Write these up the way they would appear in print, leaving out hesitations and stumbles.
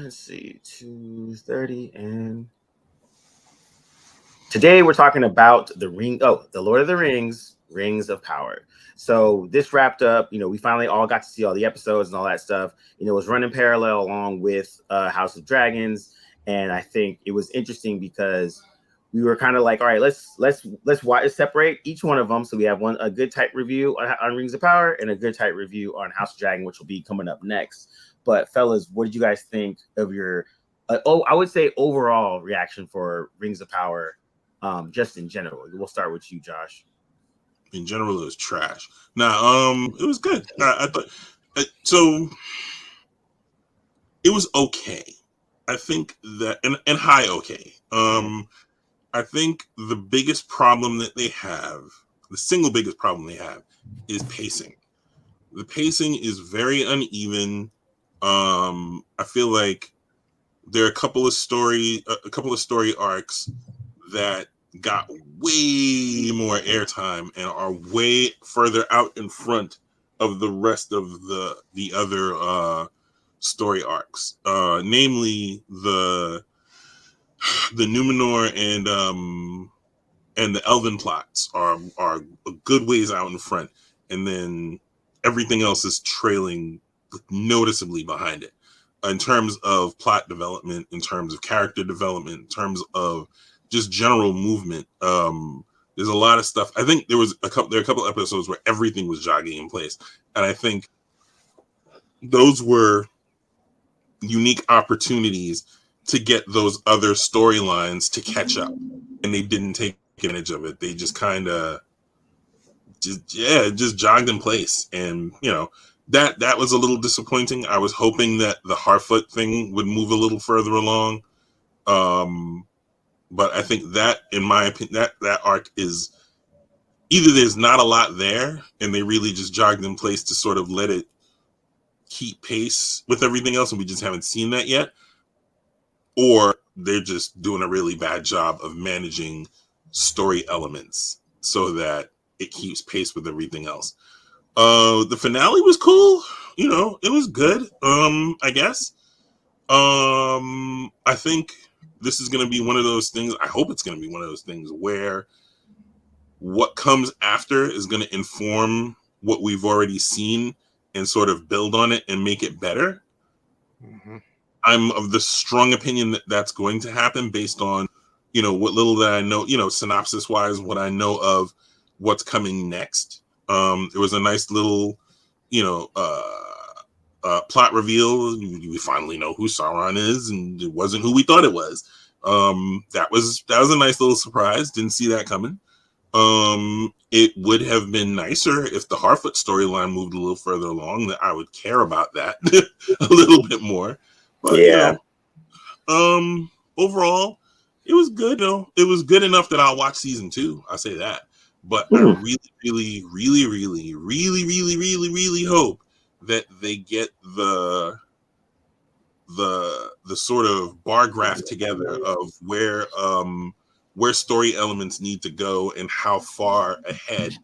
Let's see, 2:30, and today we're talking about the Lord of the Rings, Rings of Power. So this wrapped up. We finally all got to see all the episodes and all that stuff. It was running parallel along with House of Dragons, and I think it was interesting because we were kind of like, all right, let's separate each one of them. So we have a good tight review on Rings of Power and a good tight review on House of Dragon, which will be coming up next. But fellas, what did you guys think of your I would say overall reaction for Rings of Power, just in general? We'll start with you, Josh. In general, it was trash. Now, it was good. I thought so. It was okay. I think that and high okay. I think the biggest problem that they have, the single biggest problem they have, is pacing. The pacing is very uneven. I feel like there are a couple of story arcs that got way more airtime and are way further out in front of the rest of the other story arcs. Namely the Numenor and the Elven plots are a good ways out in front, and then everything else is trailing noticeably behind it. In terms of plot development, in terms of character development, in terms of just general movement, there's a lot of stuff. I think there were a couple episodes where everything was jogging in place, and I think those were unique opportunities to get those other storylines to catch up, and they didn't take advantage of it. They just kind of just jogged in place, and that was a little disappointing. I was hoping that the Harfoot thing would move a little further along, but I think that, in my opinion, that arc is either there's not a lot there and they really just jogged in place to sort of let it keep pace with everything else, and we just haven't seen that yet, or they're just doing a really bad job of managing story elements so that it keeps pace with everything else. The finale was cool. It was good. I guess. I think this is going to be one of those things. I hope it's going to be one of those things where what comes after is going to inform what we've already seen and sort of build on it and make it better. Mm-hmm. I'm of the strong opinion that that's going to happen based on, what little that I know, synopsis wise, what I know of what's coming next. It was a nice little, plot reveal. We finally know who Sauron is, and it wasn't who we thought it was. That was a nice little surprise. Didn't see that coming. It would have been nicer if the Harfoot storyline moved a little further along. That I would care about that a little bit more. But yeah, overall, it was good. It was good enough that I'll watch season 2. I'll say that. But I really, really, really, really, really, really, really, really hope that they get the sort of bar graph together of where story elements need to go and how far ahead,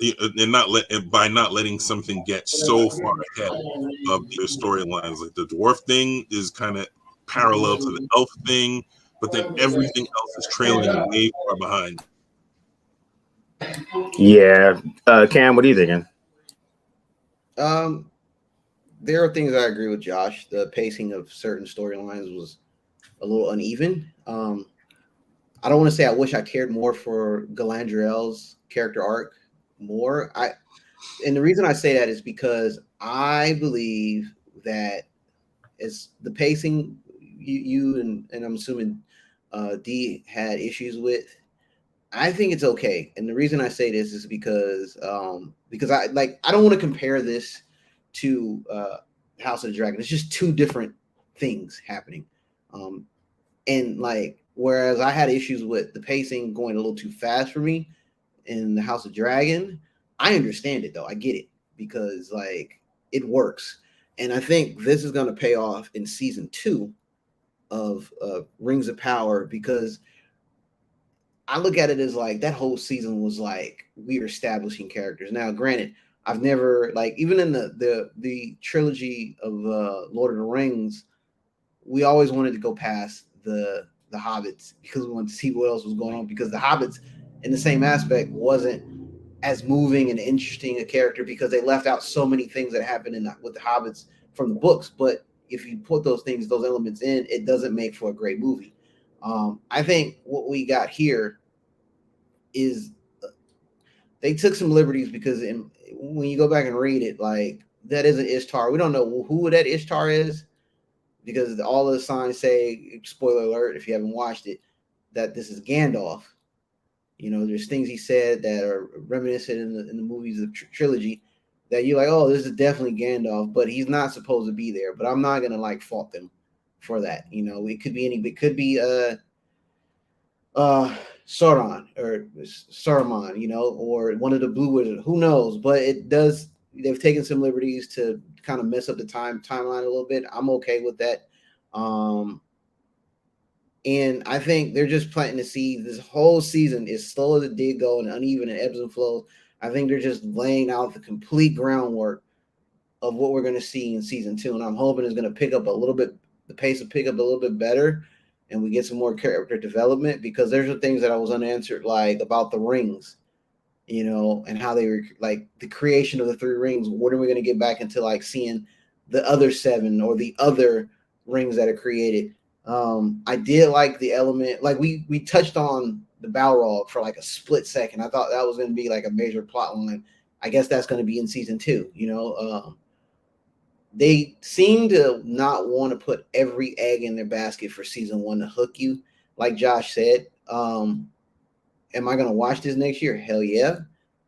and by not letting something get so far ahead of the storylines. Like the dwarf thing is kind of parallel to the elf thing, but then everything else is trailing way far behind. yeah. Cam, what are you thinking? There are things I agree with Josh. The pacing of certain storylines was a little uneven. I don't want to say I wish I cared more for Galadriel's character arc more. And the reason I say that is because I believe that as the pacing you and I'm assuming D had issues with, I think it's okay. And the reason I say this is because I don't want to compare this to House of the Dragon. It's just two different things happening. And like whereas I had issues with the pacing going a little too fast for me in the House of Dragon, I understand it though. I get it because like it works. And I think this is going to pay off in season 2 of Rings of Power because I look at it as like that whole season was like we are establishing characters. Now, granted, I've never like even in the trilogy of Lord of the Rings, we always wanted to go past the Hobbits because we wanted to see what else was going on, because the Hobbits in the same aspect wasn't as moving and interesting a character because they left out so many things that happened with the Hobbits from the books. But if you put those elements in, it doesn't make for a great movie. I think what we got here is they took some liberties, because when you go back and read it, like, that is an Ishtar. We don't know who that Ishtar is, because all the signs say, spoiler alert if you haven't watched it, that this is Gandalf. You know, there's things he said that are reminiscent in the movies of trilogy that you're like, oh, this is definitely Gandalf, but he's not supposed to be there. But I'm not gonna like fault them for that. You know, it could be it could be Sauron or Saruman, you know, or one of the Blue Wizards. Who knows? But it does. They've taken some liberties to kind of mess up the timeline a little bit. I'm okay with that. And I think they're just planting the seed. This whole season is slow as it did go and uneven and ebbs and flows. I think they're just laying out the complete groundwork of what we're going to see in season 2. And I'm hoping it's going to pick up a little bit, the pace will pick up a little bit better, and we get some more character development, because there's the things that I was unanswered, like about the rings, you know, and how they were like the creation of the 3 rings. When are we going to get back into like seeing the other 7 or the other rings that are created? I did like the element, like we touched on the Balrog for like a split second. I thought that was going to be like a major plot line. I guess that's going to be in season 2. You know, they seem to not want to put every egg in their basket for season 1 to hook you. Like Josh said, am I going to watch this next year? Hell yeah.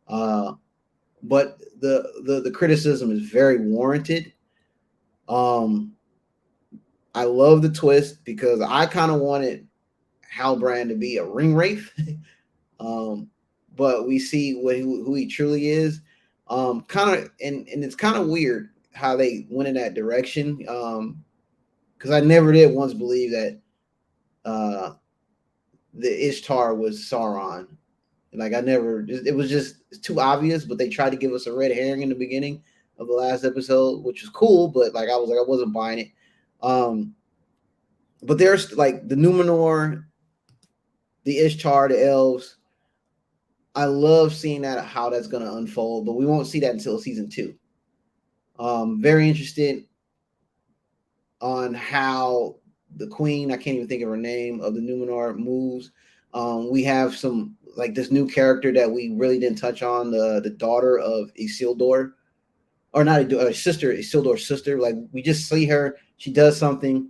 But the criticism is very warranted. I love the twist, because I kind of wanted Halbrand to be a ring wraith, but we see who he truly is. And it's kind of weird how they went in that direction, because I never did once believe that the Ishtar was Sauron. Like, it was just too obvious. But they tried to give us a red herring in the beginning of the last episode, which was cool, but like I wasn't buying it. But there's like the Numenor, the Ishtar, the elves. I love seeing how that's going to unfold, but we won't see that until season 2. Very interested on how the queen, I can't even think of her name, of the Numenor moves. We have some, like, this new character that we really didn't touch on, the daughter of Isildur, or not sister, Isildur's sister. Like, we just see her, she does something,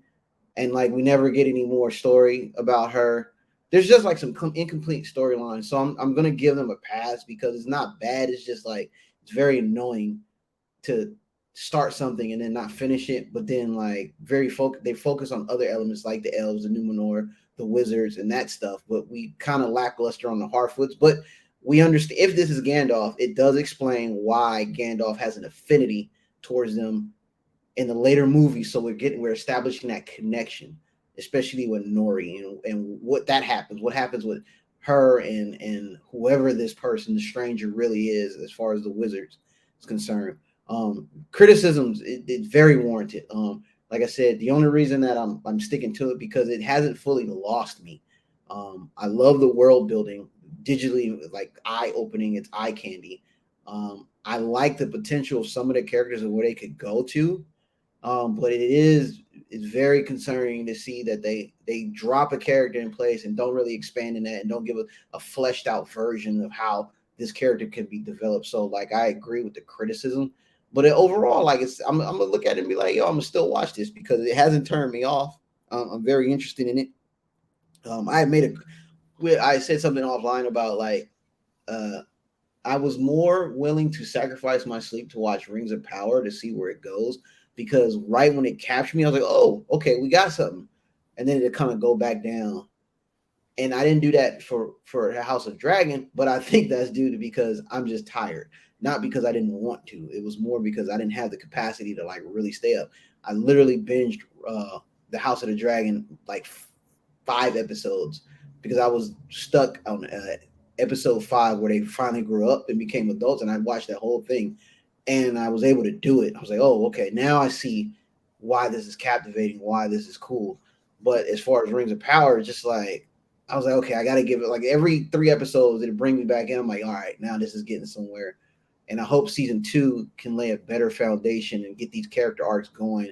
and like we never get any more story about her. There's just like some incomplete storylines. So I'm gonna give them a pass, because it's not bad. It's just like, it's very annoying to start something and then not finish it. But then like they focus on other elements like the elves, the Numenor, the wizards, and that stuff. But we kind of lackluster on the Harfoots. But we understand, if this is Gandalf, it does explain why Gandalf has an affinity towards them in the later movies. So we're establishing that connection, especially with Nori, and what happens with her and whoever this person, the stranger, really is, as far as the wizards is concerned. Criticisms, it's very warranted. Like I said, the only reason that I'm sticking to it, because it hasn't fully lost me. I love the world building digitally, like eye opening. It's eye candy. I like the potential of some of the characters and where they could go to. But it's very concerning to see that they drop a character in place and don't really expand in that, and don't give a fleshed out version of how this character can be developed. So like, I agree with the criticism, but overall, like, I'm gonna look at it and be like, yo, I'm gonna still watch this, because it hasn't turned me off. I'm very interested in it. I said something offline about like, I was more willing to sacrifice my sleep to watch Rings of Power to see where it goes, because right when it captured me, I was like, oh, okay, we got something. And then it kind of go back down. And I didn't do that for House of Dragon, but I think that's due to because I'm just tired, not because I didn't want to. It was more because I didn't have the capacity to like really stay up. I literally binged the House of the Dragon like 5 episodes, because I was stuck on episode 5 where they finally grew up and became adults, and I watched that whole thing, and I was able to do it. I was like, oh, okay, now I see why this is captivating, why this is cool. But as far as Rings of Power, it's just like I was like, okay, I gotta give it like every 3 episodes, it'll bring me back in. I'm like, all right, now this is getting somewhere. And I hope season 2 can lay a better foundation and get these character arcs going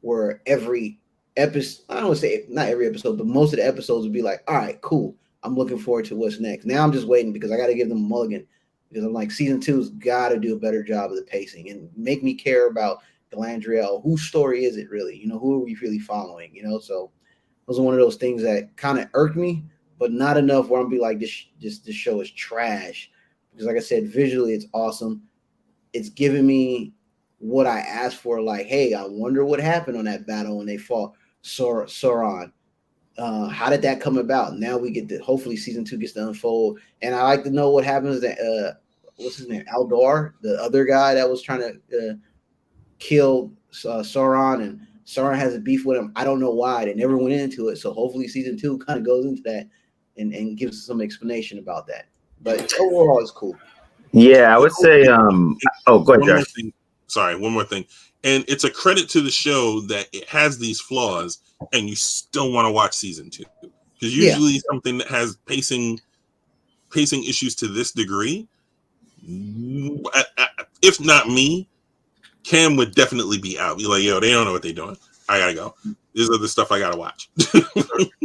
where every episode, I don't want to say not every episode, but most of the episodes would be like, all right, cool. I'm looking forward to what's next. Now I'm just waiting because I got to give them a mulligan because I'm like, season 2's got to do a better job of the pacing and make me care about Galadriel. Whose story is it really? Who are we really following? So those are one of those things that kind of irked me, but not enough where I'm be like, this show is trash. Because like I said, visually it's awesome. It's giving me what I asked for. Like, hey, I wonder what happened on that battle when they fought Sauron. How did that come about? Now we get to hopefully season 2 gets to unfold, and I like to know what happens. That what's his name, Aldor, the other guy that was trying to kill Sauron, and Sauron has a beef with him. I don't know why they never went into it. So hopefully season 2 kind of goes into that and gives us some explanation about that. But overall, it's cool. Yeah, I would say. Oh, go ahead, One more Josh. thing. Sorry, one more thing. And it's a credit to the show that it has these flaws, and you still want to watch season 2 because usually something that has pacing issues to this degree, if not me, Cam would definitely be out. Be like, yo, they don't know what they're doing. I gotta go. This is the stuff I gotta watch.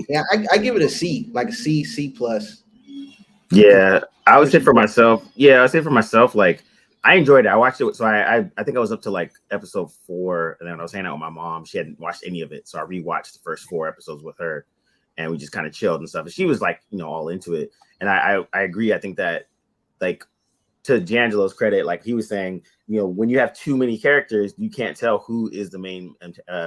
Yeah, I give it a C, like a C plus. Yeah, I would say for myself. Yeah, I would say for myself, like I enjoyed it. I watched it, so I think I was up to like episode 4, and then I was hanging out with my mom. She hadn't watched any of it, so I rewatched the first 4 episodes with her, and we just kind of chilled and stuff. And she was like, all into it. And I agree. I think that like to D'Angelo's credit, like he was saying, when you have too many characters, you can't tell who is the main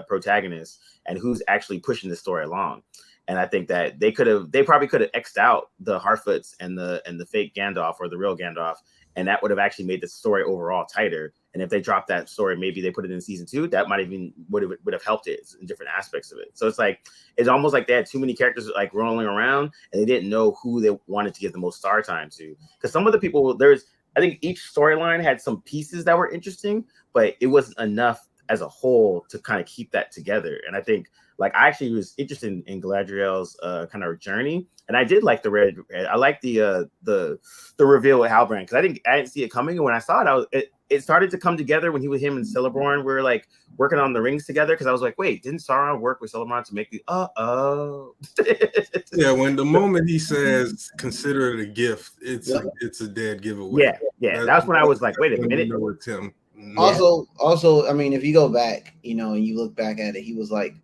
protagonist and who's actually pushing the story along. And I think that they probably could have X'd out the Harfoots and the fake Gandalf or the real Gandalf, and that would have actually made the story overall tighter. And if they dropped that story, maybe they put it in season 2, that might even would have helped it in different aspects of it. So it's almost like they had too many characters like rolling around, and they didn't know who they wanted to give the most star time to. Because some of the people I think each storyline had some pieces that were interesting, but it wasn't enough as a whole to kind of keep that together. And I think like I actually was interested in Galadriel's kind of journey, and I did like the red. I like the reveal with Halbrand because I didn't see it coming, and when I saw it, it started to come together when him and Celeborn were like working on the rings together. Because I was like, wait, didn't Sauron work with Celeborn to make the Yeah, when the moment he says consider it a gift, it's a dead giveaway. Yeah. That's when I was like, wait a minute. You know it's him. Also, I mean, if you go back, and you look back at it, he was like,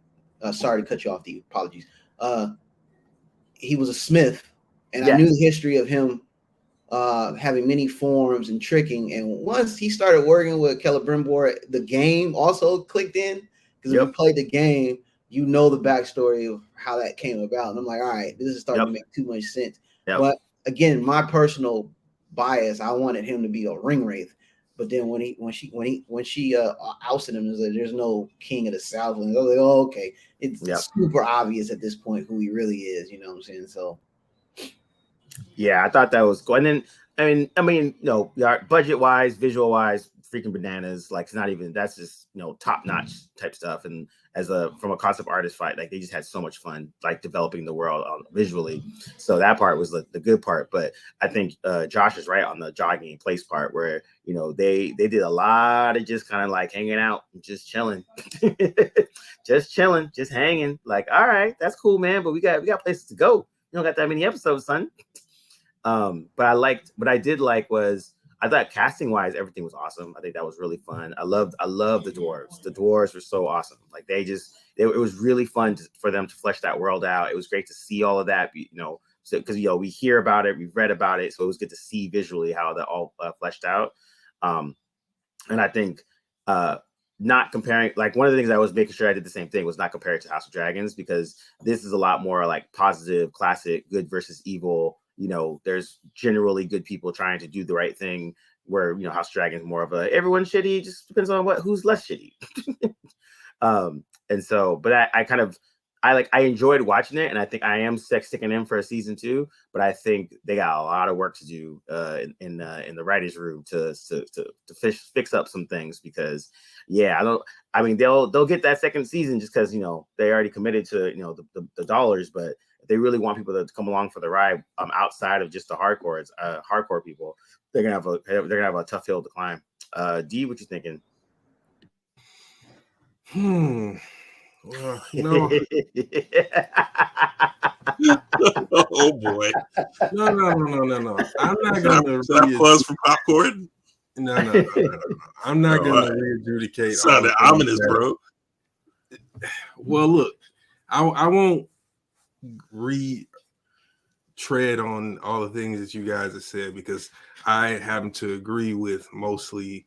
sorry to cut you off. Apologies. He was a smith, and I knew the history of him having many forms and tricking. And once he started working with Celebrimbor, the game also clicked in because if you played the game, you know the backstory of how that came about. And I'm like, all right, this is starting to make too much sense. But again, my personal bias, I wanted him to be a ring wraith. But then when she ousted him, there's no king of the Southlands. I was like, oh, okay, it's super obvious at this point who he really is. You know what I'm saying? So, yeah, I thought that was cool. And then I mean, budget wise, visual wise, freaking bananas. Like it's not even that's just top notch type stuff. And from a concept artist fight, like they just had so much fun like developing the world visually. So that part was the good part. But I think Josh is right on the jogging in place part where they did a lot of just kind of like hanging out, just chilling, just hanging. Like, all right, that's cool, man. But we got places to go. You don't got that many episodes, son. But I did like was I thought casting wise everything was awesome. I think that was really fun. I love the dwarves. The dwarves were so awesome. Like it was really fun for them to flesh that world out. It was great to see all of that. So because we hear about it, we've read about it, so it was good to see visually how that all fleshed out. And I think not comparing, like one of the things I was making sure I did the same thing was not compare it to House of Dragons, because this is a lot more like positive, classic, good versus evil. There's generally good people trying to do the right thing, where House of Dragons more of a everyone's shitty, just depends on who's less shitty. And so, but I enjoyed watching it, and I think I am sticking in for a season 2. But I think they got a lot of work to do in the writers' room to fix up some things, because I mean they'll get that second season just because they already committed to the dollars, but if they really want people to come along for the ride, outside of just the hardcore people, they're gonna have a tough hill to climb. D, what you thinking? Well, no. Oh boy. No. I'm not Should I pause for popcorn? No. I'm not gonna re-adjudicate. Sounded ominous, bro. Well, look, I won't retread on all the things that you guys have said, because I happen to agree with mostly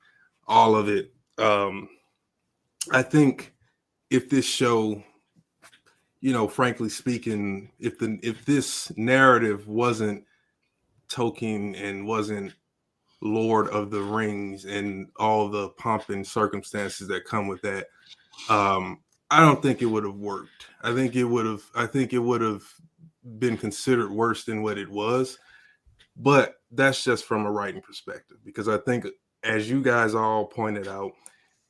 all of it. I think if this show, frankly speaking, if this narrative wasn't Tolkien and wasn't Lord of the Rings and all the pomp and circumstances that come with that, I don't think it would have worked. I think it would have been considered worse than what it was. But that's just from a writing perspective, because I think, as you guys all pointed out,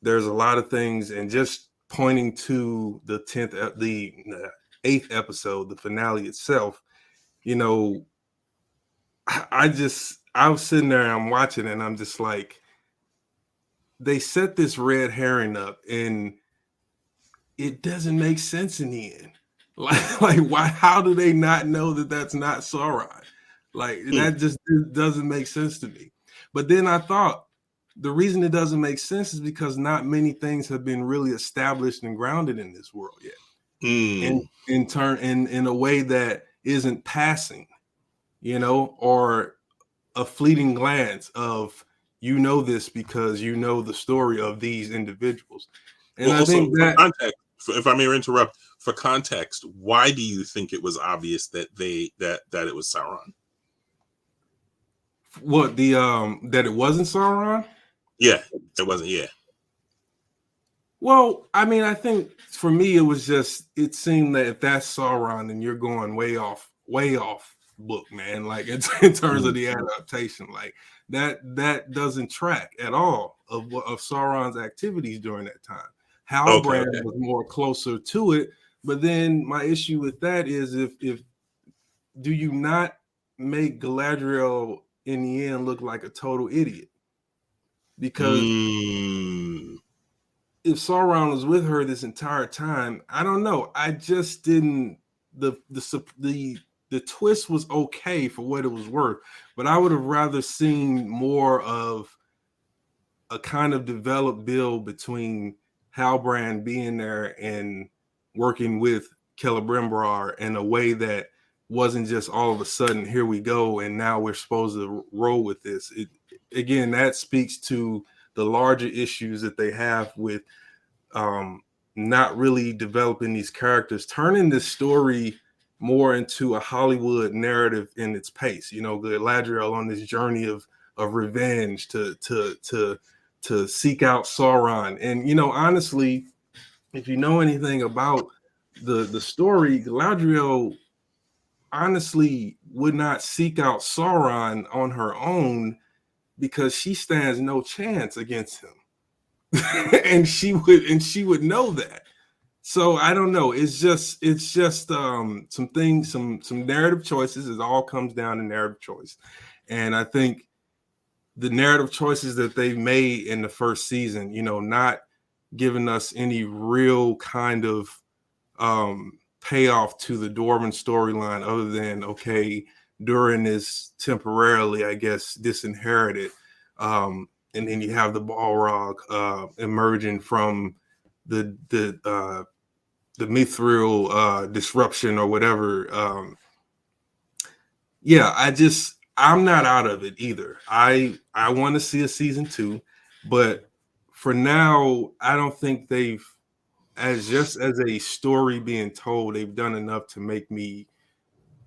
there's a lot of things, and just pointing to the 8th episode, the finale itself, I was sitting there and I'm watching it, and I'm just like, they set this red herring up and it doesn't make sense in the end. Like why? How do they not know that that's not Sauron? Like that just doesn't make sense to me. But then I thought the reason it doesn't make sense is because not many things have been really established and grounded in this world yet. And in a way that isn't passing, or a fleeting glance of this because the story of these individuals. And I think that, for context, if I may interrupt, for context, why do you think it was obvious that that it was Sauron? What that it wasn't Sauron? Yeah, it wasn't. Yeah. Well, I mean, I think for me it seemed that if that's Sauron, then you're going way off book, man. Like in terms of the adaptation, like that doesn't track at all of Sauron's activities during that time. Halbrand was more closer to it, but then my issue with that is if do you not make Galadriel in the end look like a total idiot? Because if Sauron was with her this entire time, I don't know. I just didn't. The twist was okay for what it was worth, but I would have rather seen more of a kind of developed build between Halbrand being there and working with Celebrimbor in a way that wasn't just all of a sudden, here we go, and now we're supposed to roll with this. Again, that speaks to the larger issues that they have with not really developing these characters, turning this story more into a Hollywood narrative in its pace. Galadriel on this journey of revenge to seek out Sauron. And honestly, if you know anything about the story, Galadriel honestly would not seek out Sauron on her own, because she stands no chance against him. and she would know that. So I don't know. It's just some things, some narrative choices. It all comes down to narrative choice. And I think the narrative choices that they've made in the first season, not giving us any real kind of payoff to the Dwarven storyline, other than, okay, Durin is temporarily, I guess, disinherited. And then you have the Balrog emerging from the mithril disruption or whatever. I'm not out of it either. I want to see a season 2, but for now, I don't think they've, as a story being told, they've done enough to make me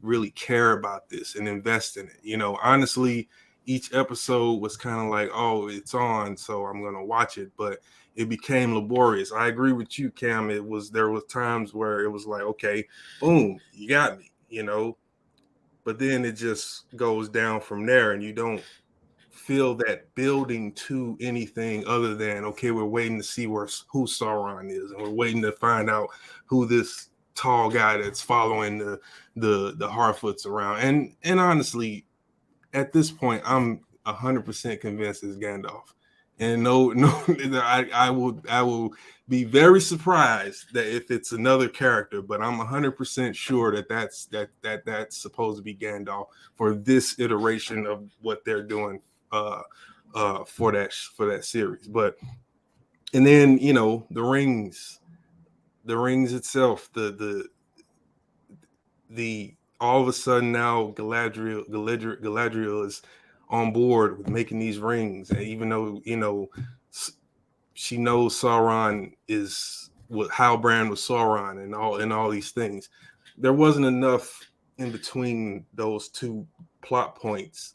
really care about this and invest in it. Honestly, each episode was kind of like, oh, it's on, so I'm going to watch it. But it became laborious. I agree with you, Cam. There was times where it was like, okay, boom, you got me, but then it just goes down from there, and you don't feel that building to anything other than, okay, we're waiting to see who Sauron is, and we're waiting to find out who this tall guy that's following the Harfoots around. And honestly, at this point, I'm 100% convinced it's Gandalf. And no, I will be very surprised that if it's another character, but I'm 100% sure that's supposed to be Gandalf for this iteration of what they're doing for that series. But and then the rings itself, the all of a sudden now Galadriel is on board with making these rings, and even though she knows Sauron is what Halbrand was Sauron and all these things, there wasn't enough in between those two plot points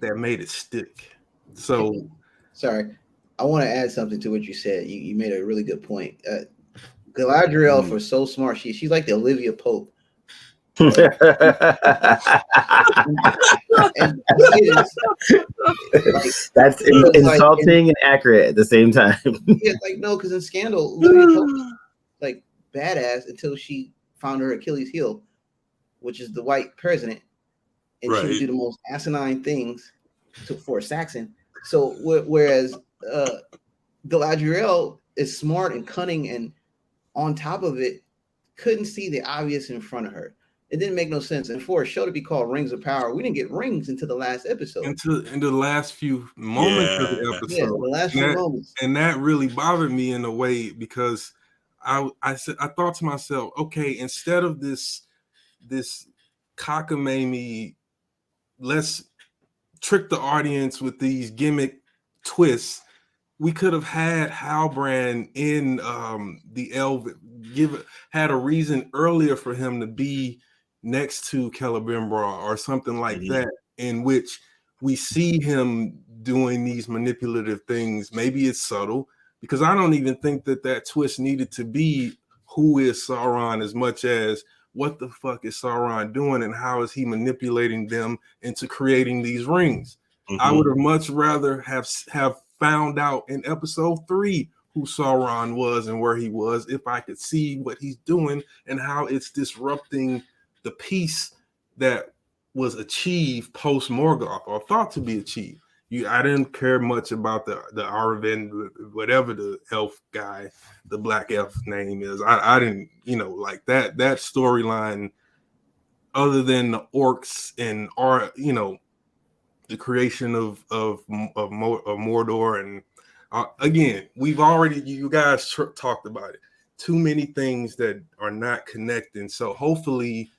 that made it stick. So sorry, I want to add something to what you said. You made a really good point. Galadriel, for so smart, she's like the Olivia Pope. And that's insulting and accurate at the same time. Yeah, no, because in Scandal, Olivia Pope was badass until she found her Achilles heel, which is the white president, and she would do the most asinine things for a Saxon. So whereas Galadriel is smart and cunning, and on top of it, couldn't see the obvious in front of her. It didn't make no sense. And for a show to be called Rings of Power, we didn't get rings until the last episode. Into the last few moments of the episode. Yeah, the last few moments. And that really bothered me in a way, because I thought to myself, okay, instead of this cockamamie, let's trick the audience with these gimmick twists, we could have had Halbrand in the Elven, had a reason earlier for him to be next to Celebrimbor or something like that, in which we see him doing these manipulative things. Maybe it's subtle, because I don't even think that twist needed to be who is Sauron as much as what the fuck is Sauron doing and how is he manipulating them into creating these rings. I would have much rather have found out in episode 3 who Sauron was and where he was, if I could see what he's doing and how it's disrupting the peace that was achieved post Morgoth, or thought to be achieved. I didn't care much about the Arven, whatever the elf guy, the black elf name is. I didn't, like that storyline, other than the orcs and the creation of Mordor, and again, you guys talked about it. Too many things that are not connecting. So hopefully,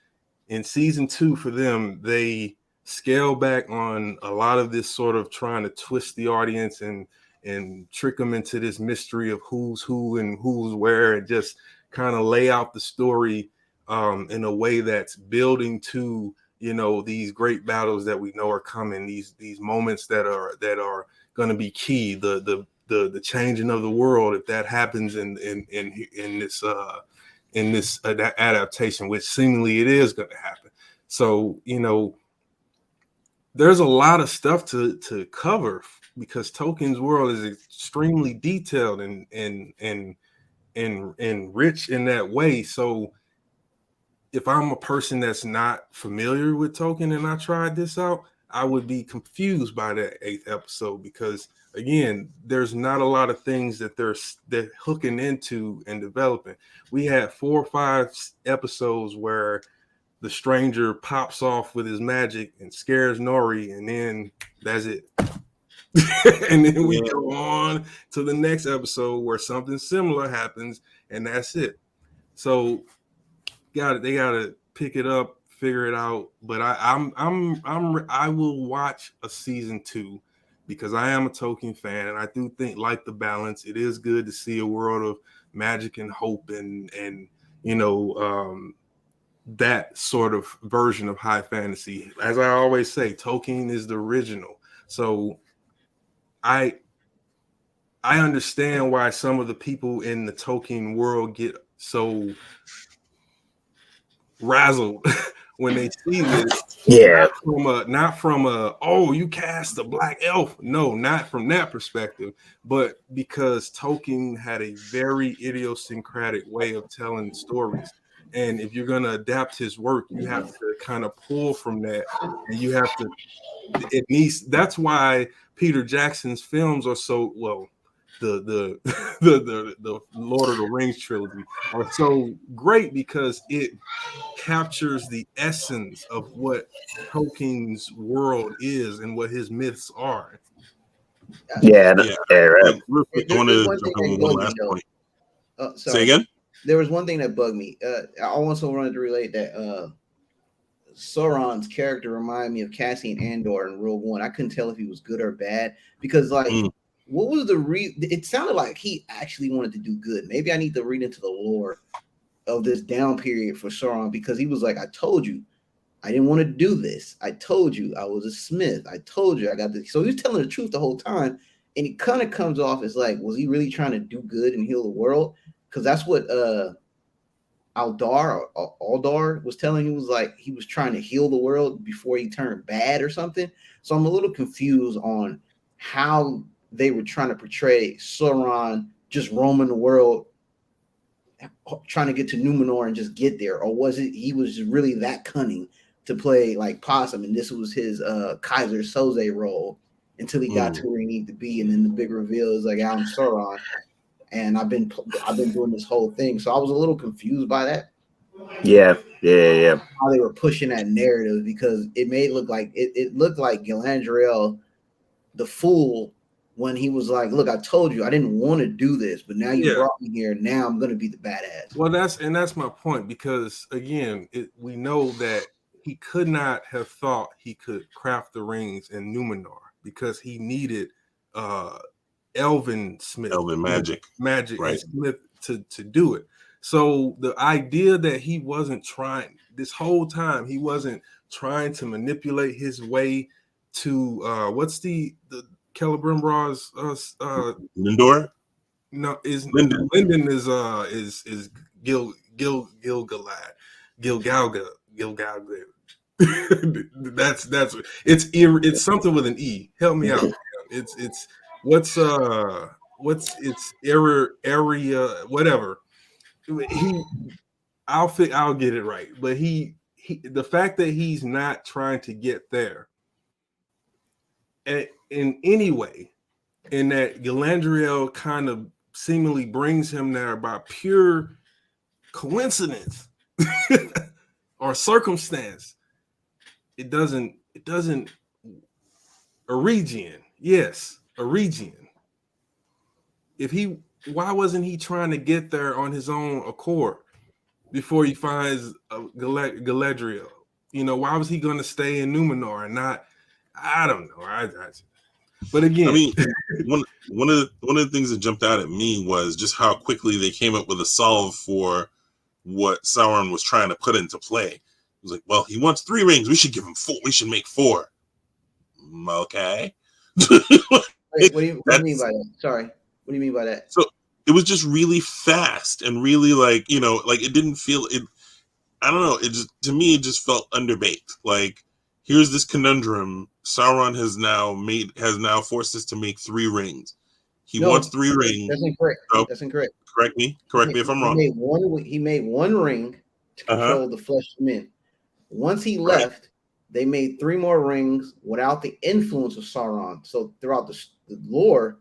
in season 2 for them, they scale back on a lot of this sort of trying to twist the audience and trick them into this mystery of who's who and who's where, and just kind of lay out the story in a way that's building to these great battles that we know are coming, these moments that are going to be key, the changing of the world, if that happens in this adaptation, which seemingly it is going to happen. So there's a lot of stuff to cover, because Tolkien's world is extremely detailed and rich in that way. So if I'm a person that's not familiar with Tolkien and I tried this out, I would be confused by that 8th episode, because again, there's not a lot of things that they're hooking into and developing. We had 4 or 5 episodes where the stranger pops off with his magic and scares Nori, and then that's it. And then we go on to the next episode where something similar happens, and that's it. So they gotta pick it up, figure it out. But I will watch a season 2, because I am a Tolkien fan, and I do think, like the balance, it is good to see a world of magic and hope and that sort of version of high fantasy. As I always say, Tolkien is the original. So I understand why some of the people in the Tolkien world get so razzled when they see this. Yeah. Not from a oh, you cast a black elf. No, not from that perspective, but because Tolkien had a very idiosyncratic way of telling stories. And if you're gonna adapt his work, you have to kind of pull from that, and you have to. It needs. That's why Peter Jackson's films are so well. The the Lord of the Rings trilogy are so great because it captures the essence of what Tolkien's world is and what his myths are. Yeah. Yeah. Right. Real quick, I want There's to one jump thing in that with one bugged me last though. point. Sorry. Say again? There was one thing that bugged me. I also wanted to relate that Sauron's character reminded me of Cassian Andor in Rogue One. I couldn't tell if he was good or bad because, like, what was the it sounded like he actually wanted to do good. Maybe I need to read into the lore of this down period for Sauron because he was like, I told you I didn't want to do this. I told you I was a smith. I told you I got this. So he was telling the truth the whole time. And it kind of comes off as like, was he really trying to do good and heal the world? Because that's what Aldar was telling him. He was like, he was trying to heal the world before he turned bad or something. So I'm a little confused on how they were trying to portray Sauron just roaming the world, trying to get to Numenor and just get there, or was it he was really that cunning to play like possum, and this was his Kaiser Soze role until he got to where he needed to be, and then the big reveal is like, I'm Sauron, and I've been doing this whole thing. So I was a little confused by that. Yeah. How they were pushing that narrative because it made it looked like Galadriel, the fool, when he was like, look, I told you I didn't want to do this, but now you brought me here. Now I'm going to be the badass. Well, that's my point, because again, we know that he could not have thought he could craft the rings in Numenor because he needed elven magic, right, and smith to do it. So the idea that he wasn't trying this whole time, he wasn't trying to manipulate his way to what's the Celebrimbor's Lindor? No, Linden is Gilgalad. That's it's something with an E. Help me out. It's what's its area whatever. I'll get it right. But he the fact that he's not trying to get there in any way, and that Galadriel kind of seemingly brings him there by pure coincidence or circumstance. It doesn't Eregion. Yes, Eregion. Why wasn't he trying to get there on his own accord before he finds Galadriel? Why was he going to stay in Numenor and not? I don't know. But again, I mean, one of the things that jumped out at me was just how quickly they came up with a solve for what Sauron was trying to put into play. It was like, well, he wants 3 rings. We should give him 4. We should make 4. Okay. Wait, what do you mean by that? Sorry. What do you mean by that? So it was just really fast and really like it didn't feel it. I don't know. It just, to me, it just felt underbaked. Like, here's this conundrum. Sauron has now forced us to make 3 rings. He wants 3 rings. That's incorrect. So, that's incorrect. Correct me if I'm wrong. He made one ring to control the flesh of men. Once he left, they made 3 more rings without the influence of Sauron. So throughout the lore,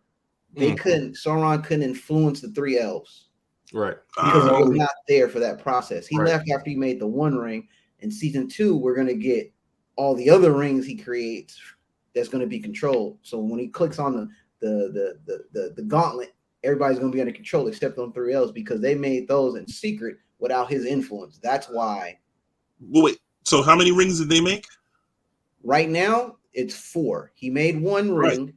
Sauron couldn't influence the 3 elves. Right. Because he was not there for that process. He left after he made the 1 ring. In season 2, we're going to get all the other rings he creates that's going to be controlled. So when he clicks on the gauntlet, everybody's going to be under control except on 3 elves because they made those in secret without his influence. That's why. Well, wait. So how many rings did they make? Right now, it's 4. He made 1 ring.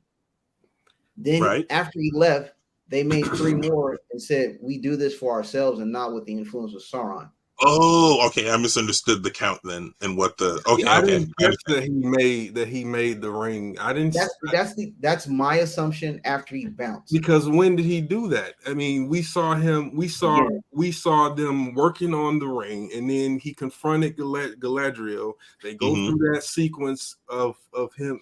Then after he left, they made 3 more and said, we do this for ourselves and not with the influence of Sauron. Oh, okay. I misunderstood the count then, and what the okay. I Okay, didn't I catch understand. that he made the ring. I didn't That's my assumption after he bounced. because when did he do that? I mean, we saw them working on the ring, and then he confronted Galadriel. They go through that sequence of him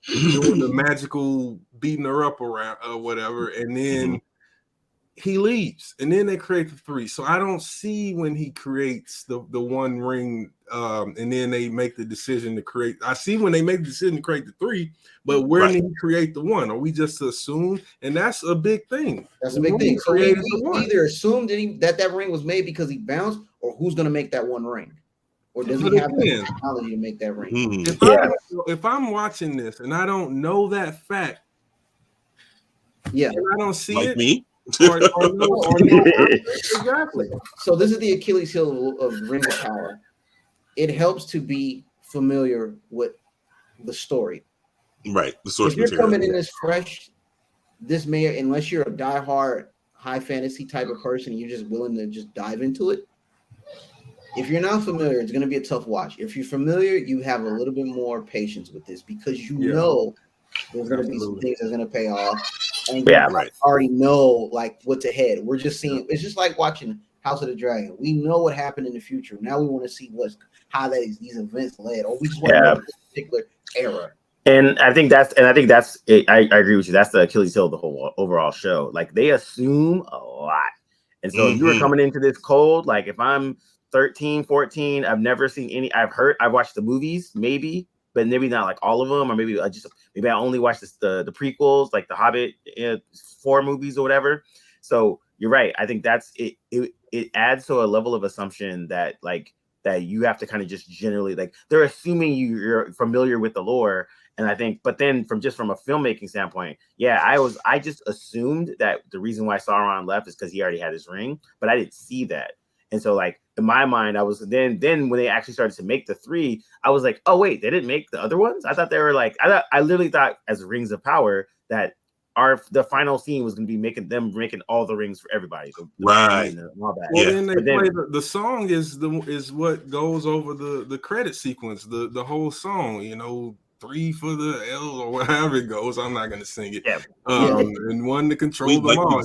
doing the magical beating her up around or whatever, and then he leaves, and then they create the 3. So I don't see when he creates the one ring, and then they make the decision to create. I see when they make the decision to create the 3, but where did he create the 1? Or we just assume, and that's a big thing. That's a big thing. So we either assumed that ring was made because he bounced, or who's going to make that 1 ring, or does he have the technology to make that ring? If I'm watching this and I don't know that fact, and I don't see like it. Me? Exactly. So this is the Achilles heel of Ring of Power. It helps to be familiar with the story. Right. The source if you're material. coming in as fresh, this may, unless you're a diehard high fantasy type of person, you're just willing to just dive into it. If you're not familiar, it's going to be a tough watch. If you're familiar, you have a little bit more patience with this because you know there's going to be some things that's going to pay off. And you already know like what's ahead. We're just seeing. It's just like watching House of the Dragon. We know what happened in the future. Now we want to see how these events led, or we just want to know this particular era. And I think that's it. I agree with you. That's the Achilles heel of the whole overall show. Like they assume a lot, and so if you were coming into this cold, like if I'm 13, 14, I've never seen any. I've watched the movies, maybe, but maybe not like all of them, or maybe I only watched the prequels, like the Hobbit 4 movies or whatever. So you're right. I think that's it. It adds to a level of assumption that that you have to kind of just generally they're assuming you're familiar with the lore. And I think, but then from a filmmaking standpoint, I just assumed that the reason why Sauron left is because he already had his ring, but I didn't see that. And so in my mind, I was then when they actually started to make the 3, I was like, oh wait, they didn't make the other ones? I thought they were I literally thought as Rings of Power that the final scene was going to be making all the rings for everybody. Right. Then they play the song is what goes over the credit sequence, the whole song, 3 for the L or however it goes. I'm not going to sing it. And 1 to control them all.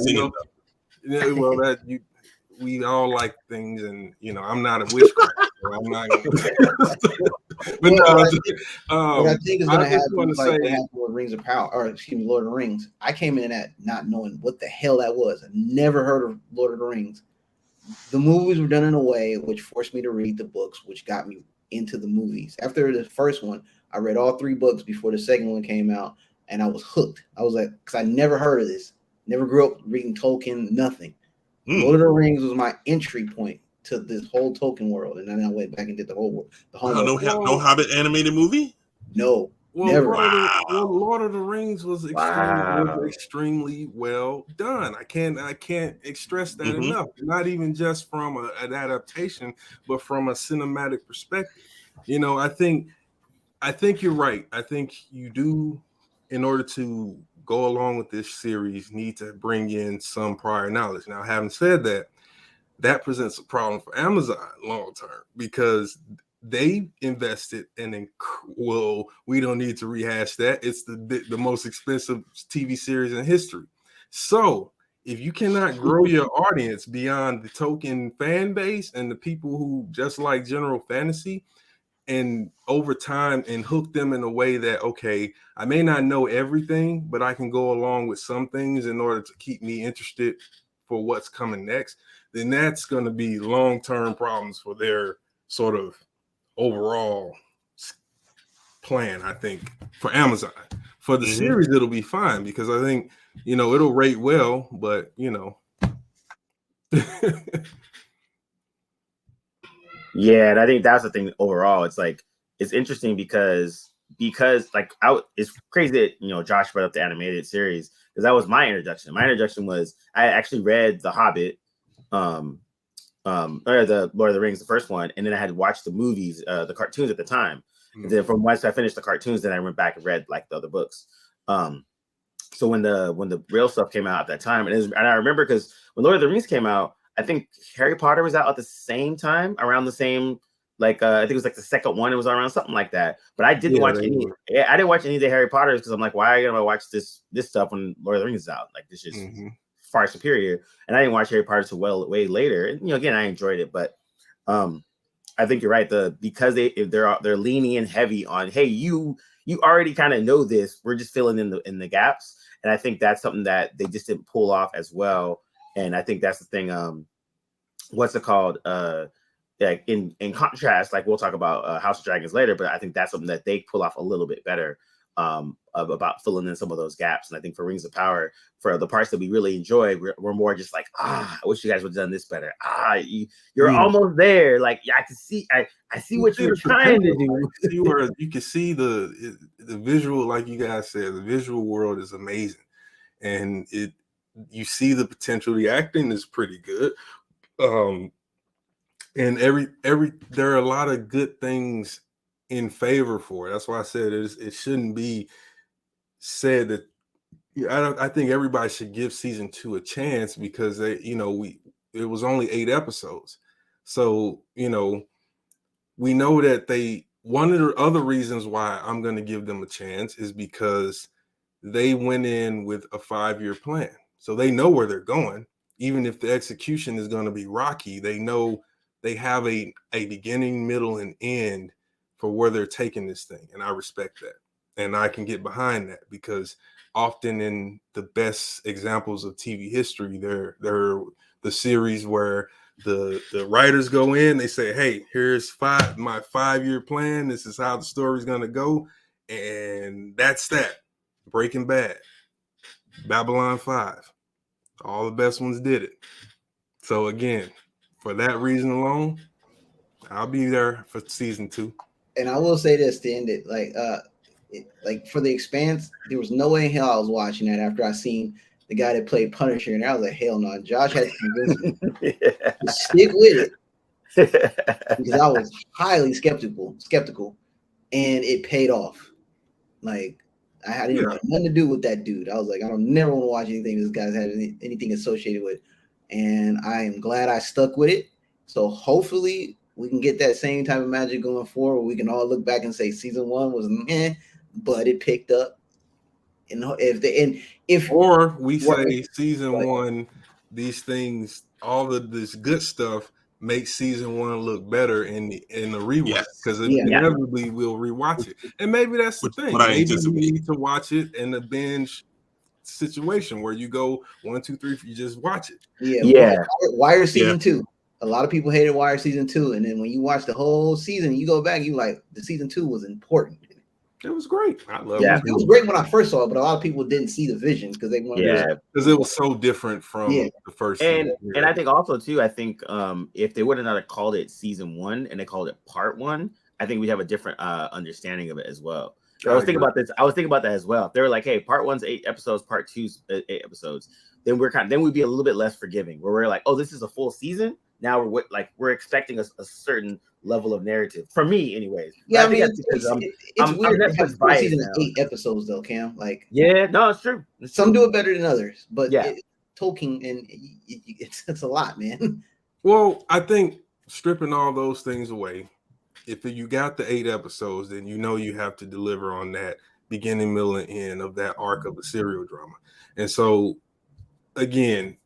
We all like things, and I'm not a witchcraft, so I'm not. But what I think is going to happen, what happened with Rings of Power, or excuse me, Lord of the Rings. I came in at not knowing what the hell that was. I never heard of Lord of the Rings. The movies were done in a way which forced me to read the books, which got me into the movies. After the first one, I read all 3 books before the second one came out, and I was hooked. I was like, because I never heard of this, never grew up reading Tolkien, nothing. Lord of the Rings was my entry point to this whole Tolkien world, and then I went back and did the whole world. No Hobbit animated movie? No. Never. Lord of the Rings was extremely well done. I can't stress that enough. Not even just from an adaptation, but from a cinematic perspective. I think you're right. I think you do, in order to go along with this series, need to bring in some prior knowledge. Now, having said that, that presents a problem for Amazon long term because they invested we don't need to rehash that. It's the most expensive TV series in history. So if you cannot grow your audience beyond the Tolkien fan base and the people who just like general fantasy, and over time and hook them in a way that, okay, I may not know everything, but I can go along with some things in order to keep me interested for what's coming next, then that's going to be long-term problems for their sort of overall plan, I think, for Amazon. For the series, it'll be fine because I think, it'll rate well, but, Yeah, and I think that's the thing overall. It's interesting because it's crazy that Josh brought up the animated series because that was my introduction. My introduction was I actually read The Hobbit, or the Lord of the Rings, the first one, and then I had watched the movies, the cartoons at the time. And then from once I finished the cartoons, then I went back and read the other books. So when the real stuff came out at that time, and I remember because when Lord of the Rings came out, I think Harry Potter was out at the same time, around the same, like I think it was like the second one. It was around something like that. But I didn't watch any. I didn't watch any of the Harry Potters because I'm like, why are you gonna watch this stuff when Lord of the Rings is out? Like this is far superior. And I didn't watch Harry Potter till way later. And again, I enjoyed it, but I think you're right. Because they're leaning in heavy on, hey, you already kind of know this. We're just filling in the gaps. And I think that's something that they just didn't pull off as well. And I think that's the thing. What's it called? Like in contrast, like we'll talk about House of Dragons later, but I think that's something that they pull off a little bit better about filling in some of those gaps. And I think for Rings of Power, for the parts that we really enjoyed, we're more just like, I wish you guys would have done this better. You're almost there. Like, yeah, I see what you're trying to do. See where you can see the visual, like you guys said, the visual world is amazing, and you see the potential. The acting is pretty good, and there are a lot of good things in favor for it. That's why I said it shouldn't be said that. I think everybody should give season 2 a chance because it was only 8 episodes, so we know that one of the other reasons why I'm going to give them a chance is because they went in with a 5-year plan, so they know where they're going. Even if the execution is going to be rocky, they know they have a beginning, middle, and end for where they're taking this thing, and I respect that, and I can get behind that because often in the best examples of TV history, they're the series where the writers go in, they say, hey, here's my 5-year plan. This is how the story's going to go. And that's that. Breaking Bad, Babylon 5, all the best ones did it. So again, for that reason alone, I'll be there for season 2. And I will say this to end it, like for The Expanse, there was no way in hell I was watching that after I seen the guy that played Punisher, and I was like, hell no. Josh had to convince me to stick with it because I was highly skeptical, and it paid off. Like I didn't want nothing to do with that dude. I was like, I don't never want to watch anything this guy's had anything associated with, and I am glad I stuck with it. So hopefully we can get that same type of magic going forward. We can all look back and say season 1 was meh, but it picked up. And or we say season 1, these things, all of this good stuff makes season 1 look better in the rewatch because inevitably we'll rewatch it, and maybe that's the thing. Maybe you need to watch it in a binge situation where you go 1, 2, 3, you just watch it. Wire season 2. A lot of people hated Wire season 2, and then when you watch the whole season, you go back, you like the season 2 was important. It was great. I love it. It was great when I first saw it, but a lot of people didn't see the vision because they wanted because it was so different from the first season. And I think also too, if they would have not called it season 1 and they called it part 1, I think we'd have a different understanding of it as well. So I was thinking about this. I was thinking about that as well. If they were like, hey, part 1's 8 episodes, part 2's 8 episodes, then we'd be a little bit less forgiving. Where we're like, oh, this is a full season. Now we're expecting a certain level of narrative. For me, anyways. Yeah, I mean, it's weird to have a season of 8 episodes, though, Cam. Like, no, it's true. Some do it better than others, but Tolkien, and it's a lot, man. Well, I think stripping all those things away, if you got the 8 episodes, then you have to deliver on that beginning, middle, and end of that arc of the serial drama. And so, again,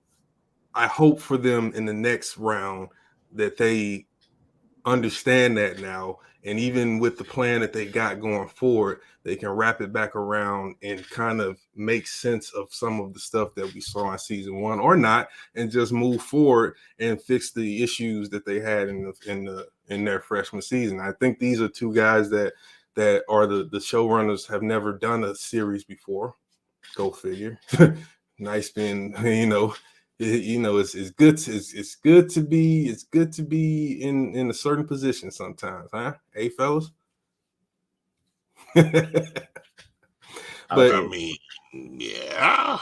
I hope for them in the next round that they understand that now, and even with the plan that they got going forward, they can wrap it back around and kind of make sense of some of the stuff that we saw in season 1 or not, and just move forward and fix the issues that they had in their freshman season. I think these are 2 guys that are the showrunners, have never done a series before. Go figure. Nice being, it's good to be in a certain position sometimes, huh? Hey, fellas. But I mean, No,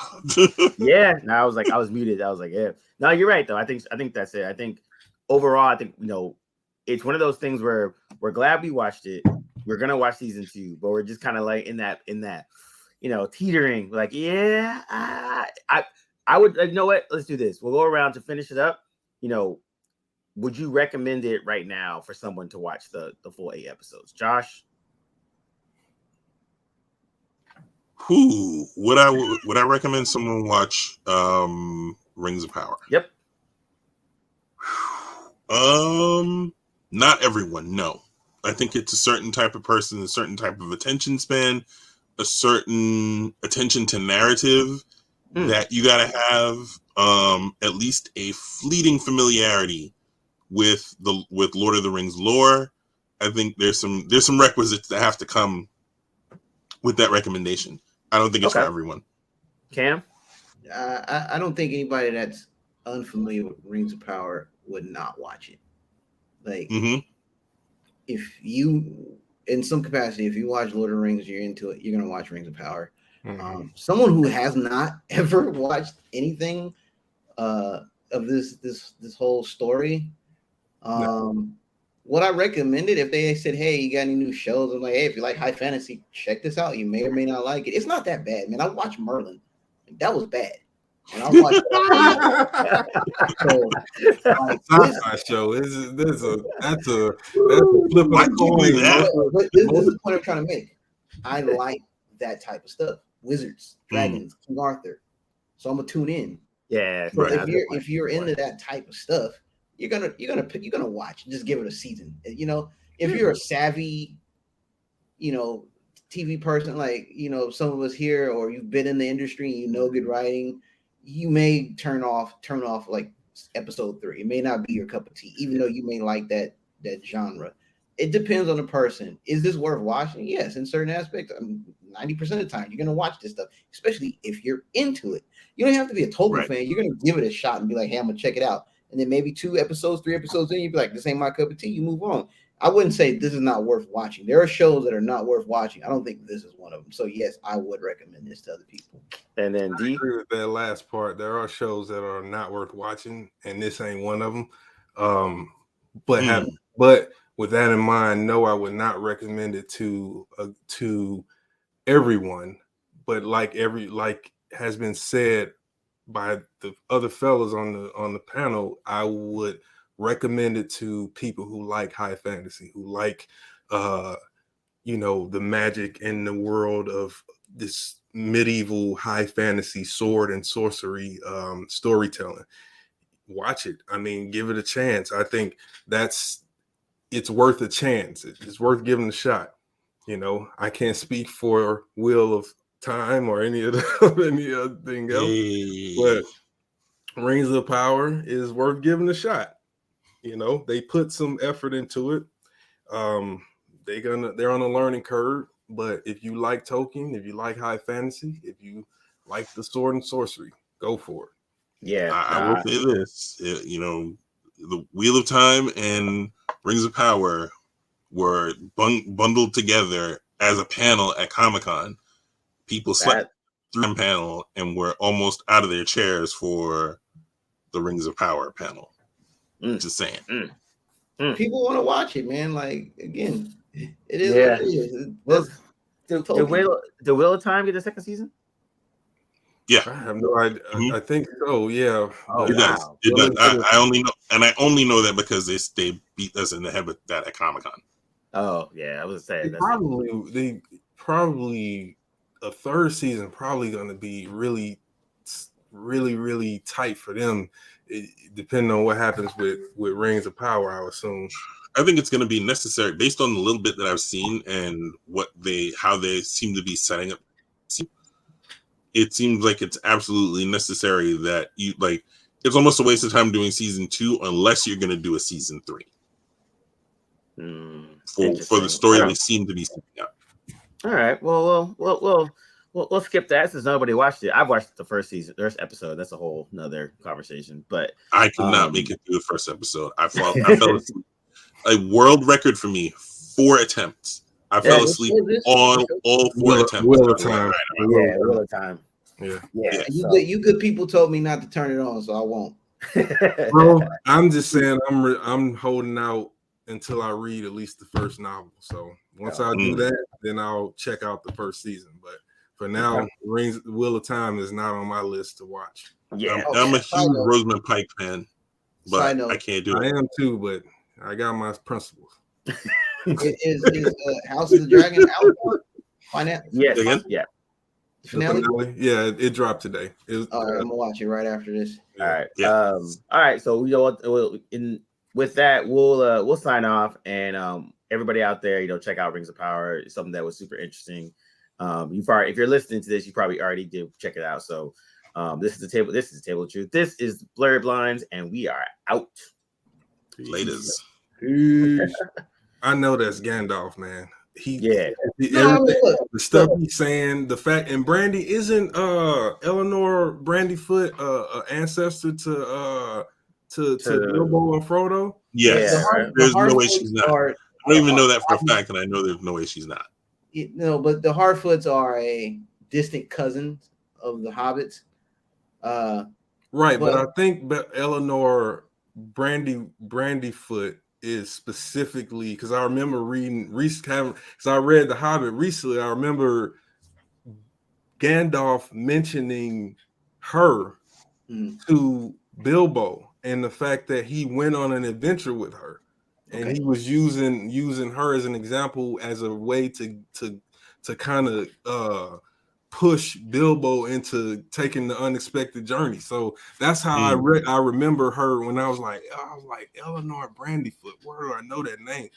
I was muted. I was like, yeah. No, you're right though. I think that's it. I think overall, it's one of those things where we're glad we watched it. We're gonna watch season 2, but we're just kind of like in that teetering. Like, I would, you know what? Let's do this. We'll go around to finish it up. you know, would you recommend it right now for someone to watch the full 8 episodes? Josh? Would I recommend someone watch Rings of Power? Yep. Not everyone, no. I think it's a certain type of person, a certain type of attention span, a certain attention to narrative that you gotta have at least a fleeting familiarity with Lord of the Rings lore. I think there's some requisites that have to come with that recommendation. I don't think it's for everyone. Cam? I don't think anybody that's unfamiliar with Rings of Power would not watch it. Like, if you, in some capacity, if you watch Lord of the Rings, you're into it, you're gonna watch Rings of Power. Someone who has not ever watched anything of this whole story, what I recommended, if they said, "Hey, you got any new shows?" I'm like, "Hey, if you like high fantasy, check this out. You may or may not like it. It's not that bad, man. I watched Merlin. That was bad." And I watched sci-fi show. That's a flip of the coin. But this is the point I'm trying to make. I like that type of stuff. Wizards, dragons, King Arthur. So I'm gonna tune in. Yeah. So if you're into that type of stuff, you're gonna watch. Just give it a season. You know, if you're a savvy, you know, TV person, like, you know, some of us here, or you've been in the industry and you know good writing, you may turn off like episode 3. It may not be your cup of tea, even though you may like that genre. It depends on the person. Is this worth watching? Yes, in certain aspects. 90% of the time, you're gonna watch this stuff, especially if you're into it. You don't have to be a Tolkien fan. You're gonna give it a shot and be like, "Hey, I'm gonna check it out." And then maybe 2 episodes, 3 episodes in, you'd be like, "This ain't my cup of tea." You move on. I wouldn't say this is not worth watching. There are shows that are not worth watching. I don't think this is one of them. So yes, I would recommend this to other people. And then I agree with that last part. There are shows that are not worth watching, and this ain't one of them. But with that in mind, no, I would not recommend it to everyone. But like has been said by the other fellas on the panel, I would recommend it to people who like high fantasy, who like you know, the magic in the world of this medieval high fantasy sword and sorcery storytelling. Watch it. I mean, give it a chance. I think it's worth a chance. It's worth giving a shot. You know, I can't speak for Wheel of Time or any other thing else, but Rings of Power is worth giving a shot. You know, they put some effort into it. They're on a learning curve, but if you like Tolkien, if you like high fantasy, if you like the sword and sorcery, go for it. Yeah, I will say this: you know, the Wheel of Time and Rings of Power were bundled together as a panel at Comic-Con. People slept through the panel and were almost out of their chairs for the Rings of Power panel. Just saying. People want to watch it, man. Like, again, it is what it is. Well, the Wheel of Time get a second season? Yeah, I have no idea. I think so. Yeah, it does. It does. I only know that because they beat us in the head with that at Comic-Con. Oh yeah, I was saying they probably a third season probably going to be really tight for them, depending on what happens with Rings of Power. I would assume. I think it's going to be necessary based on the little bit that I've seen and how they seem to be setting up. It seems like it's absolutely necessary that you like. It's almost a waste of time doing season 2 unless you're going to do a season 3 for the story they seem to be setting up. All right. Well, we'll skip that since nobody watched it. I've watched the first episode. That's a whole nother conversation. But I could not make it through the first episode. I fell asleep. A world record for me, 4 attempts. I fell asleep on all 4 attempts. Wheel of Time. Wheel of Time. Yeah. You good people told me not to turn it on, so I won't. Bro, I'm just saying I'm holding out until I read at least the first novel. So once I do that, then I'll check out the first season. But for now, Wheel of Time is not on my list to watch. Yeah, I'm a huge Rosamund Pike fan. but Side note, I can't do I it. am too, but I got my principles. is House of the Dragon out? Finance? Yes, Again? yeah. Finale? Yeah, it dropped today. All right, I'm gonna watch it right after this. All right. Yeah. All right. So you know what? With that, we'll sign off, and everybody out there, check out Rings of Power. It's something that was super interesting. If you're listening to this, you probably already did check it out. So this is the table. This is the table of truth. This is Blerdlines, and we are out. Laters. I know that's Gandalf, man. Yeah. The stuff he's saying, the fact, and Brandy isn't Eleanor Brandyfoot ancestor to Bilbo and Frodo. Yes. Yeah, There's no way she's not. I don't even know that for a fact, and I know there's no way she's not. But the Harfoots are a distant cousin of the Hobbits. Right, but I think Eleanor Brandyfoot is specifically because I remember reading because I read The Hobbit recently. I remember Gandalf mentioning her to Bilbo and the fact that he went on an adventure with her, and he was using her as an example as a way to kind of push Bilbo into taking the unexpected journey. So that's how I remember her when I was like Eleanor Brandyfoot. Where do I know that name?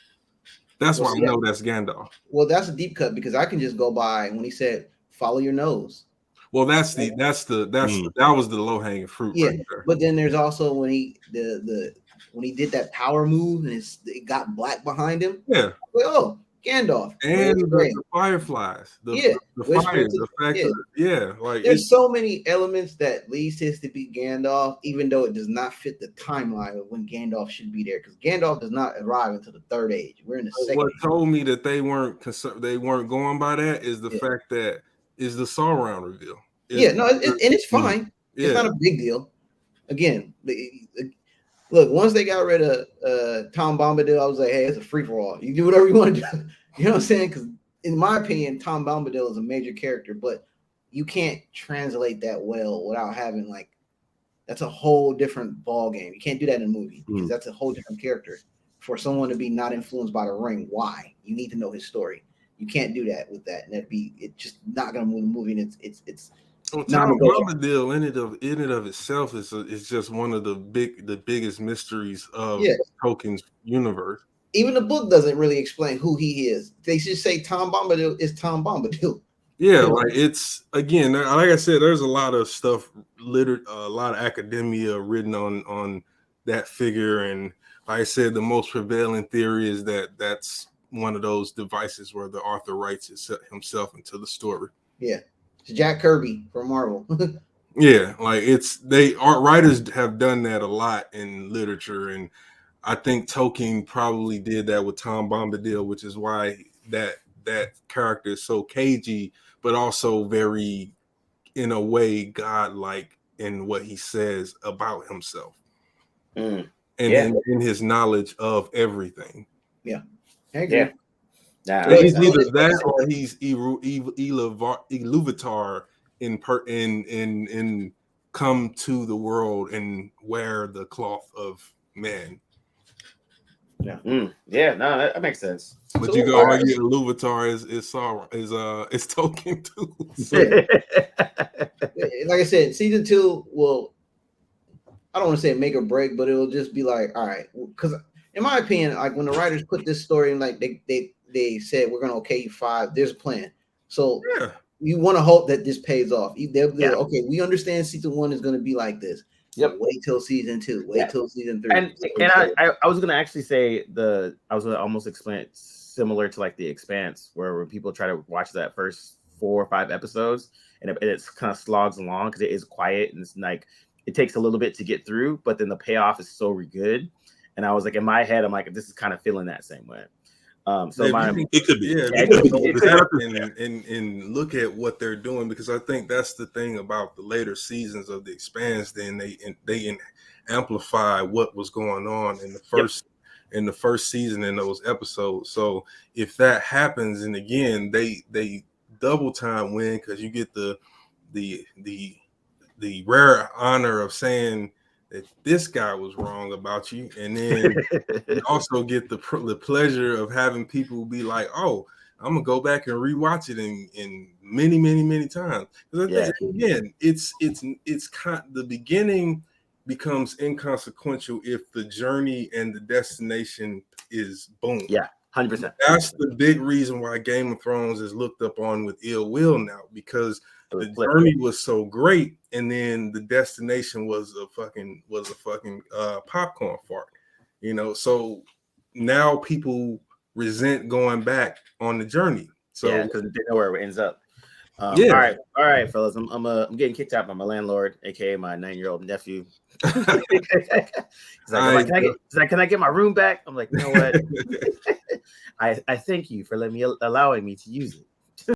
That's why I know that's Gandalf. Well, that's a deep cut because I can just go by when he said follow your nose. Well, that was the low hanging fruit. Yeah, right there. But then there's also when he when he did that power move and it got black behind him. Yeah. Like, oh, Gandalf And the fireflies, the fire, the fact that like there's so many elements that leads this to be Gandalf, even though it does not fit the timeline of when Gandalf should be there, because Gandalf does not arrive until the third age. We're in the second. What told me that they weren't going by that is the fact that is the Sauron reveal. It's fine. Yeah. It's not a big deal. Again, look, once they got rid of Tom Bombadil, I was like, hey, it's a free for all. You do whatever you want to do. You know what I'm saying? Because in my opinion, Tom Bombadil is a major character, but you can't translate that well without having that's a whole different ball game. You can't do that in a movie because that's a whole different character. For someone to be not influenced by the ring, why? You need to know his story. You can't do that with that, and it's just not going to move the movie. And it's Tom Bombadil in and of itself is just one of the biggest mysteries of Tolkien's universe. Even the book doesn't really explain who he is. They just say Tom Bombadil is Tom Bombadil. Yeah, like it's again, like I said, there's a lot of stuff a lot of academia written on that figure, and like I said, the most prevailing theory is that that's one of those devices where the author writes himself into the story. Yeah. It's Jack Kirby from Marvel. Yeah, like writers have done that a lot in literature, and I think Tolkien probably did that with Tom Bombadil, which is why that character is so cagey, but also very, in a way, godlike in what he says about himself, and in his knowledge of everything. Yeah, I agree. Yeah. He's either that or he's Iluvatar in come to the world and wear the cloth of man. Yeah. Yeah, no, that makes sense. But so, you go argue Iluvatar is Tolkien too. So. Like I said, season 2 will, I don't want to say make or break, but it'll just be like, all right, because in my opinion, like when the writers put this story in, like they said we're gonna okay you 5. There's a plan, so you want to hope that this pays off. They'll be like, okay, we understand season 1 is gonna be like this. Yep. Wait till season 2. Wait till season 3. And I was gonna actually say I was gonna almost explain it similar to like The Expanse, where when people try to watch that first 4 or 5 episodes, and it's kind of slogs along because it is quiet and it's like it takes a little bit to get through, but then the payoff is so good. And I was like, in my head, I'm like, this is kind of feeling that same way. So it could be, and look at what they're doing, because I think that's the thing about the later seasons of The Expanse. Then they amplify what was going on in the first season in those episodes. So if that happens, and again they double time win, because you get the rare honor of saying that this guy was wrong about you, and then you also get the pleasure of having people be like, oh, I'm gonna go back and rewatch it in many times. Yeah. Again, the beginning becomes inconsequential if the journey and the destination is boom. Yeah, 100%. That's the big reason why Game of Thrones is looked up on with ill will now, because the journey was so great, and then the destination was a fucking popcorn fart, you know. So now people resent going back on the journey. So yeah, because they know where it ends up. Yeah. All right, fellas. I'm getting kicked out by my landlord, aka my 9-year-old nephew. He's like, can I get my room back? I'm like, you know what? I thank you for allowing me to use it.